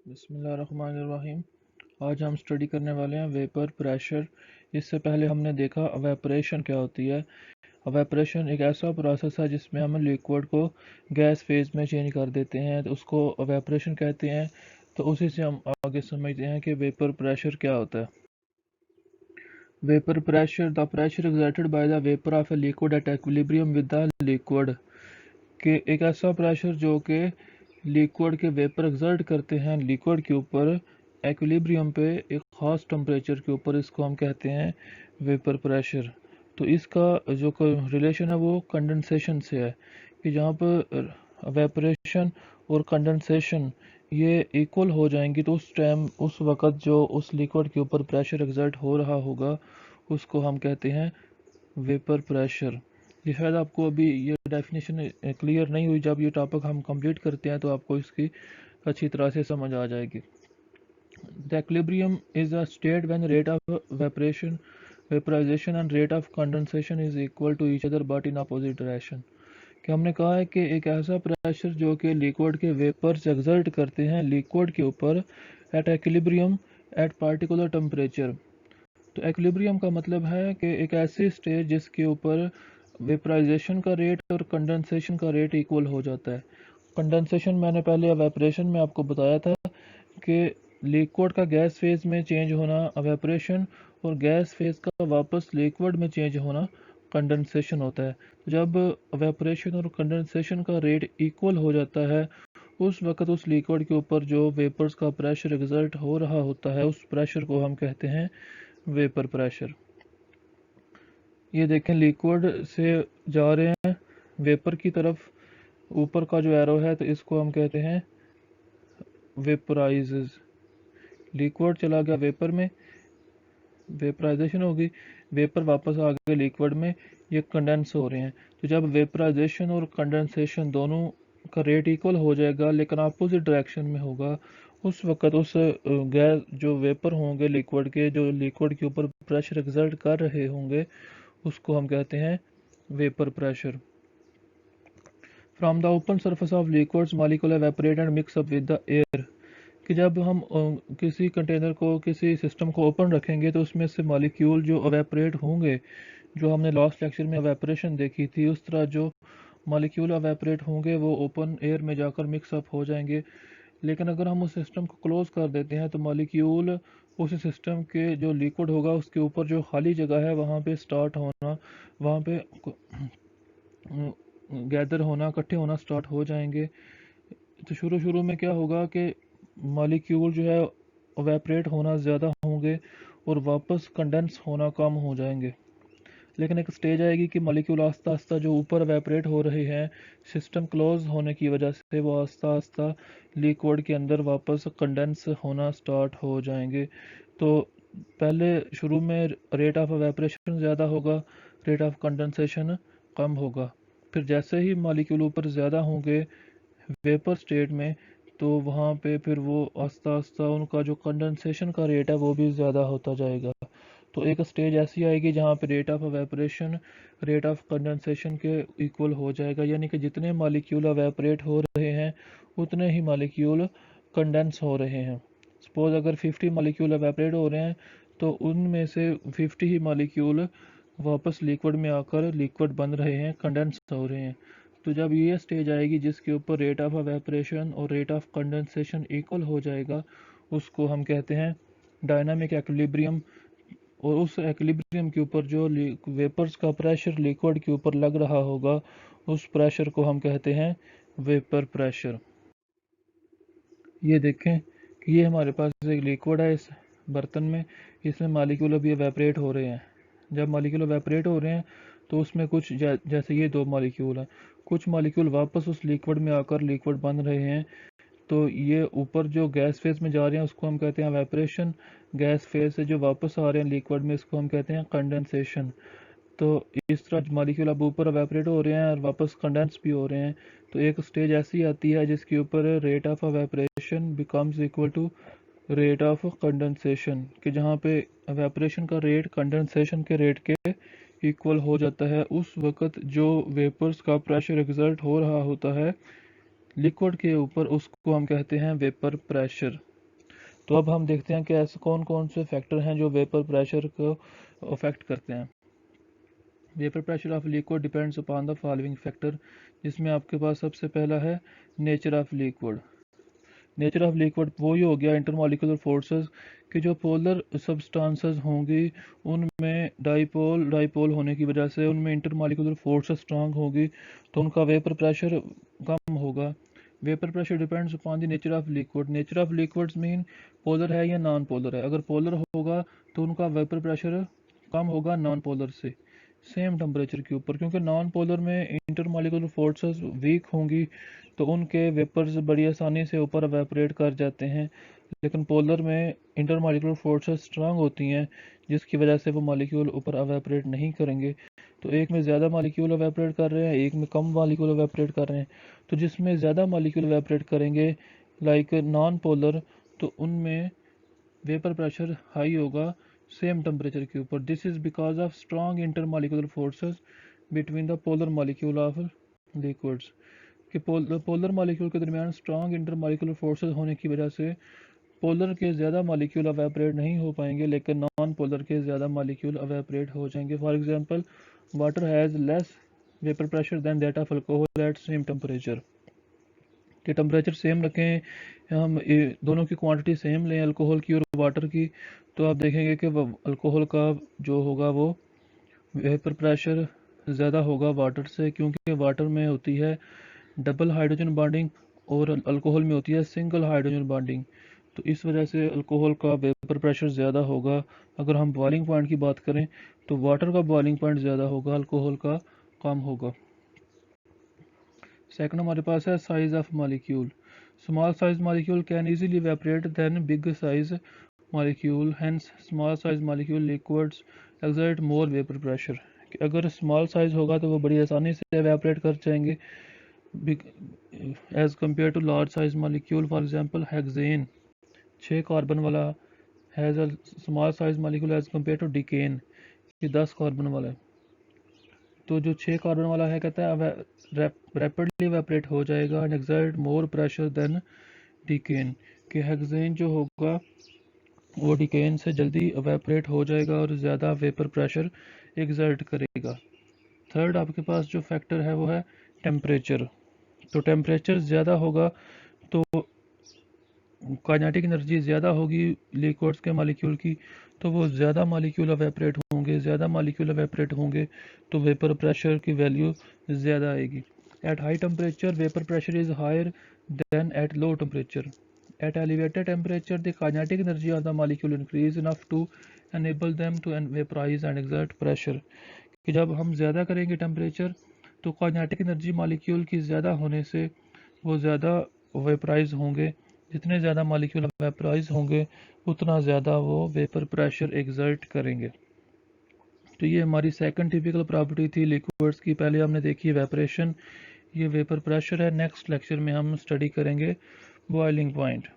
बिस्मिल्लाहिर्रहमानिर्रहीम। आज हम स्टडी करने वाले हैं वेपर प्रेशर। इससे पहले हमने देखा अवेपरेशन क्या होती है। अवेपरेशन एक ऐसा प्रोसेस है जिसमें हम लिक्विड को गैस फेज में चेंज कर देते हैं, तो उसको अवेपरेशन कहते हैं। तो उसी से हम आगे समझते हैं कि वेपर प्रेशर क्या होता है। Vapour pressure the pressure exerted by the vapour of a liquid at equilibrium with the liquid, कि एक ऐसा प्रेशर जो कि लिक्विड के वेपर एक्सर्ट करते हैं लिक्विड के ऊपर एक्विलिब्रियम पे एक ख़ास टेम्परेचर के ऊपर, इसको हम कहते हैं वेपर प्रेशर। तो इसका जो रिलेशन है वो कंडेंसेशन से है, कि जहाँ पर वेपरेशन और कंडेंसेशन ये इक्वल हो जाएंगी, तो उस टाइम उस वक़्त जो उस लिक्विड के ऊपर प्रेशर एक्सर्ट हो रहा होगा उसको हम कहते हैं वेपर प्रेशर। ये शायद आपको अभी ये डेफिनेशन क्लियर नहीं हुई, जब ये टॉपिक हम कंप्लीट करते हैं तो आपको इसकी अच्छी तरह से समझ आ जाएगी। The equilibrium is a state when rate of vaporisation and rate of condensation is equal to each other but in opposite direction. कि हमने कहा है कि एक ऐसा प्रेशर जो कि लिक्विड के वेपर्स एक्सर्ट करते हैं लिक्विड के ऊपर at equilibrium at particular temperature. तो एक्विलिब्रियम का मतलब है कि एक ऐसी स्टेज जिसके ऊपर वेपराइजेशन का रेट और कंडेंसेशन का रेट इक्वल हो जाता है। कंडेंसेशन मैंने पहले एवेपरेशन में आपको बताया था कि लिक्विड का गैस फेज में चेंज होना एवेपरेशन, और गैस फेज का वापस लिक्विड में चेंज होना कंडेंसेशन होता है। तो जब एवेपरेशन और कंडेंसेशन का रेट इक्वल हो जाता है उस वक्त उस लिक्विड के ऊपर जो वेपर्स का प्रेशर एक्सर्ट हो रहा होता है उस प्रेशर को हम कहते हैं वेपर प्रेशर। ये देखें लिक्विड से जा रहे हैं वेपर की तरफ, ऊपर का जो एरो है तो इसको हम कहते हैं वेपराइजेज। लिक्विड चला गया वेपर में, वेपराइजेशन होगी, वेपर वापस आ गए लिक्विड में, ये कंडेंस हो रहे हैं। तो जब वेपराइजेशन और कंडेंसेशन दोनों का रेट इक्वल हो जाएगा लेकिन अपोजिट डायरेक्शन में होगा, उस वक्त उस गैस जो वेपर होंगे लिक्विड के, जो लिक्विड के ऊपर प्रेशर एक्सर्ट कर रहे होंगे उसको हम कहते हैं vapour pressure. From the open surface of liquids molecule evaporate and mix up with the air. कि जब हम किसी कंटेनर को किसी सिस्टम को ओपन रखेंगे तो उसमें से मॉलिक्यूल जो एवेपोरेट होंगे, जो हमने लास्ट लेक्चर में एवेपोरेशन देखी थी, उस तरह जो मॉलिक्यूल एवेपोरेट होंगे वो ओपन एयर में जाकर मिक्सअप हो जाएंगे। लेकिन अगर हम उस सिस्टम को क्लोज कर देते हैं तो मॉलिक्यूल उस सिस्टम के जो लिक्विड होगा उसके ऊपर जो खाली जगह है वहाँ पे स्टार्ट होना, वहाँ पे गैदर होना, इकट्ठे होना स्टार्ट हो जाएंगे। तो शुरू शुरू में क्या होगा कि मॉलिक्यूल जो है एवेपोरेट होना ज़्यादा होंगे और वापस कंडेंस होना कम हो जाएंगे। लेकिन एक स्टेज आएगी कि मॉलिक्यूल आस्ता आस्ता जो ऊपर एवेपोरेट हो रहे हैं सिस्टम क्लोज होने की वजह से वो आस्ता आस्ता लिक्विड के अंदर वापस कंडेंस होना स्टार्ट हो जाएंगे। तो पहले शुरू में रेट ऑफ एवेपोरेशन ज़्यादा होगा, रेट ऑफ कंडेंसेशन कम होगा। फिर जैसे ही मॉलिक्यूल ऊपर ज़्यादा होंगे वेपर स्टेट में, तो वहाँ पे फिर वो आस्ता आस्ता उनका जो कंडेंसेशन का रेट है वो भी ज़्यादा होता जाएगा। तो एक स्टेज ऐसी आएगी जहाँ पे rate of evaporation rate of condensation के इक्वल हो जाएगा, यानी कि जितने मॉलिक्यूल एवेपोरेट हो रहे हैं उतने ही मॉलिक्यूल कंडेंस हो रहे हैं। सपोज अगर 50 मॉलिक्यूल एवेपोरेट हो रहे हैं तो उनमें से 50 ही मॉलिक्यूल वापस लिक्विड में आकर लिक्विड बन रहे हैं, कंडेंस हो रहे हैं। तो जब ये स्टेज आएगी जिसके ऊपर रेट ऑफ एवेपोरेशन और रेट ऑफ कंडेंसेशन इक्वल हो जाएगा उसको हम कहते हैं डायनामिक एक्विलिब्रियम। और उस एक्विलिब्रियम के ऊपर जो वेपर्स का प्रेशर लिक्विड के ऊपर लग रहा होगा उस प्रेशर को हम कहते हैं वेपर प्रेशर। ये देखें कि ये हमारे पास एक लिक्विड है इस बर्तन में, इसमें मॉलिक्यूल अभी एवेपोरेट हो रहे हैं। जब मॉलिक्यूल एवेपोरेट हो रहे हैं तो उसमें कुछ जैसे ये दो मॉलिक्यूल हैं, कुछ मॉलिक्यूल वापस उस लिक्विड में आकर लिक्विड बन रहे हैं। तो ये ऊपर जो गैस फेज में जा रहे हैं उसको हम कहते हैं एवेपोरेशन, गैस फेज से जो वापस आ रहे हैं लिक्विड में इसको हम कहते हैं कंडेंसेशन। तो इस तरह मॉलिक्यूल अब ऊपर एवेपोरेट हो रहे हैं और वापस कंडेंस भी हो रहे हैं। तो एक स्टेज ऐसी आती है जिसके ऊपर rate of evaporation becomes equal to rate of condensation, कि जहाँ पे एवेपोरेशन का रेट कंडेंसेशन के रेट के इक्वल हो जाता है। उस वक्त जो वेपर्स का प्रेशर एक्सर्ट हो रहा होता है लिक्विड के ऊपर उसको हम कहते हैं वेपर प्रेशर। तो अब हम देखते हैं कि ऐसे कौन कौन से फैक्टर हैं जो वेपर प्रेशर को अफेक्ट करते हैं। Vapour pressure of liquid depends upon the following factor, जिसमें आपके पास सबसे पहला है nature of liquid. Nature of liquid वो ही हो गया इंटरमॉलिक्यूलर फोर्सेस कि जो पोलर सब्सटेंसेस होंगी उनमें डाइपोल होने की वजह से उनमें इंटरमॉलिक्यूलर फोर्सेस स्ट्रांग होगी, तो उनका वेपर प्रेशर कम होगा। Vapour pressure depends upon the nature of liquid. Nature of liquids mean polar है या नॉन पोलर है। अगर पोलर होगा तो उनका वेपर प्रेशर कम होगा नॉन पोलर से सेम टेम्परेचर के ऊपर, क्योंकि नॉन पोलर में इंटरमॉलिक्यूलर फोर्सेस वीक होंगी तो उनके वेपर्स बड़ी आसानी से ऊपर एवेपोरेट कर जाते हैं, लेकिन पोलर में इंटरमॉलिक्यूलर फोर्सेस स्ट्रांग होती हैं जिसकी वजह से वो मॉलिक्यूल ऊपर एवेपोरेट नहीं करेंगे। तो एक में ज़्यादा मॉलिक्यूल एवेपोरेट कर रहे हैं, एक में कम मॉलिक्यूल एवेपोरेट कर रहे हैं। तो जिसमें ज़्यादा मॉलिक्यूल एवेपोरेट करेंगे लाइक नॉन पोलर, तो उनमें वेपर प्रेशर हाई होगा सेम टेम्परेचर के ऊपर। This is because of strong intermolecular forces between the polar molecule of liquids. कि पोलर मॉलिक्यूल के दरमियान स्ट्रॉन्ग इंटरमॉलिक्यूलर फोर्सेस होने की वजह से पोलर के ज़्यादा मॉलिक्यूल एवेपोरेट नहीं हो पाएंगे, लेकिन नॉन पोलर के ज़्यादा मॉलिक्यूल एवेपोरेट हो जाएंगे। For example, water has less vapour pressure than that of alcohol at same temperature. कि टेम्परेचर सेम रखें, हम दोनों की क्वांटिटी सेम लें अल्कोहल की और वाटर की, तो आप देखेंगे कि अल्कोहल का जो होगा वो वेपर प्रेशर ज़्यादा होगा वाटर से, क्योंकि वाटर में होती है डबल हाइड्रोजन बॉन्डिंग और अल्कोहल में होती है सिंगल हाइड्रोजन बॉन्डिंग। तो इस वजह से अल्कोहल का वेपर प्रेशर ज़्यादा होगा। अगर हम बॉइलिंग पॉइंट की बात करें तो वाटर का बॉइलिंग पॉइंट ज़्यादा होगा, अल्कोहल का कम होगा। सेकंड हमारे पास है size of molecule. Small size molecule can easily evaporate than big size molecule, hence small size molecule liquids exert more vapour pressure. अगर स्मॉल साइज होगा तो वो बड़ी आसानी से इवेपोरेट कर जाएंगे as compare to large size molecule. For example, hexane 6 carbon वाला has a small size molecule as compare to decane, ये 10 कार्बन वाला है। तो जो 6 कार्बन वाला है कहता है रैपिडली इवेपोरेट हो जाएगा and exert more pressure than decane. कि हेक्सेन जो होगा वो डिकेन से जल्दी इवेपोरेट हो जाएगा और ज़्यादा वेपर प्रेशर एक्सर्ट करेगा। थर्ड आपके पास जो फैक्टर है वो है टेम्परेचर। तो टेम्परेचर ज़्यादा होगा तो काइनेटिक एनर्जी ज़्यादा होगी लिक्विड्स के मॉलिक्यूल की, तो वो ज़्यादा मॉलिक्यूल एवेपोरेट होंगे, ज़्यादा मॉलिक्यूल एवेपोरेट होंगे तो वेपर प्रेशर की वैल्यू ज़्यादा आएगी। At high temperature vapour pressure is higher than at low temperature. At elevated temperature the kinetic energy of the molecule increase enough to enable them to vaporise and exert pressure. कि जब हम ज़्यादा करेंगे temperature तो kinetic energy molecule की ज़्यादा होने से वो ज़्यादा वेपराइज होंगे। जितने ज़्यादा मॉलिक्यूल वेपराइज होंगे उतना ज़्यादा वो वेपर प्रेशर एक्सर्ट करेंगे। तो ये हमारी सेकंड टिपिकल प्रॉपर्टी थी लिक्विड्स की। पहले हमने देखी वेपरेशन, ये वेपर प्रेशर है। नेक्स्ट लेक्चर में हम स्टडी करेंगे बॉइलिंग पॉइंट।